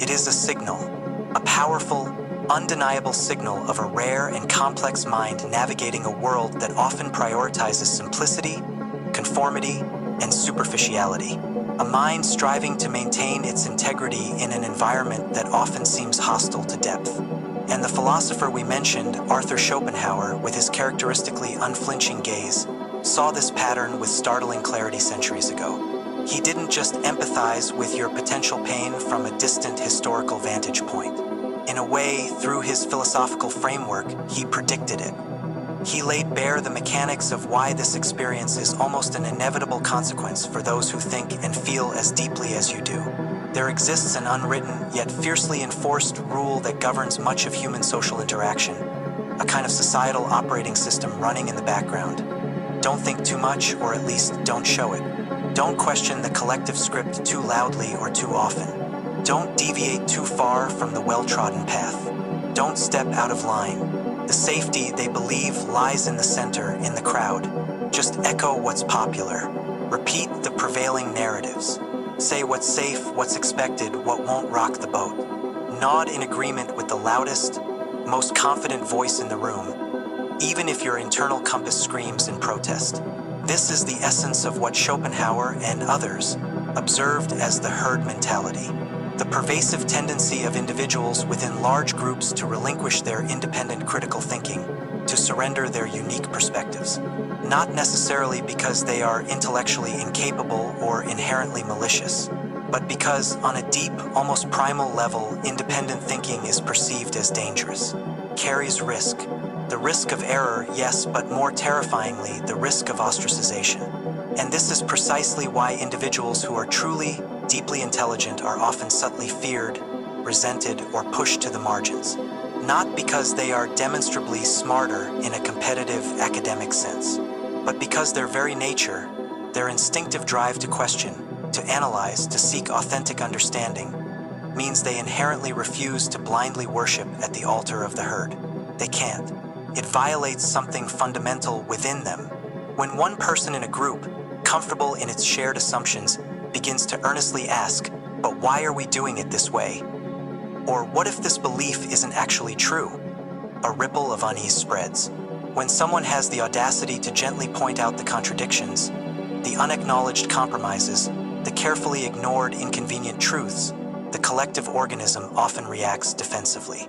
It is a signal, a powerful, undeniable signal of a rare and complex mind navigating a world that often prioritizes simplicity, conformity, and superficiality. A mind striving to maintain its integrity in an environment that often seems hostile to depth. And the philosopher we mentioned, Arthur Schopenhauer, with his characteristically unflinching gaze, saw this pattern with startling clarity centuries ago. He didn't just empathize with your potential pain from a distant historical vantage point. In a way, through his philosophical framework, he predicted it. He laid bare the mechanics of why this experience is almost an inevitable consequence for those who think and feel as deeply as you do. There exists an unwritten, yet fiercely enforced rule that governs much of human social interaction, a kind of societal operating system running in the background. Don't think too much, or at least don't show it. Don't question the collective script too loudly or too often. Don't deviate too far from the well-trodden path. Don't step out of line. The safety, they believe, lies in the center, in the crowd. Just echo what's popular. Repeat the prevailing narratives. Say what's safe, what's expected, what won't rock the boat. Nod in agreement with the loudest, most confident voice in the room, even if your internal compass screams in protest. This is the essence of what Schopenhauer and others observed as the herd mentality. The pervasive tendency of individuals within large groups to relinquish their independent critical thinking, to surrender their unique perspectives. Not necessarily because they are intellectually incapable or inherently malicious, but because, on a deep, almost primal level, independent thinking is perceived as dangerous, carries risk. The risk of error, yes, but more terrifyingly, the risk of ostracization. And this is precisely why individuals who are truly, deeply intelligent are often subtly feared, resented, or pushed to the margins. Not because they are demonstrably smarter in a competitive academic sense, but because their very nature, their instinctive drive to question, to analyze, to seek authentic understanding, means they inherently refuse to blindly worship at the altar of the herd. They can't. It violates something fundamental within them. When one person in a group, comfortable in its shared assumptions, begins to earnestly ask, "But why are we doing it this way?" Or what if this belief isn't actually true? A ripple of unease spreads. When someone has the audacity to gently point out the contradictions, the unacknowledged compromises, the carefully ignored inconvenient truths, the collective organism often reacts defensively.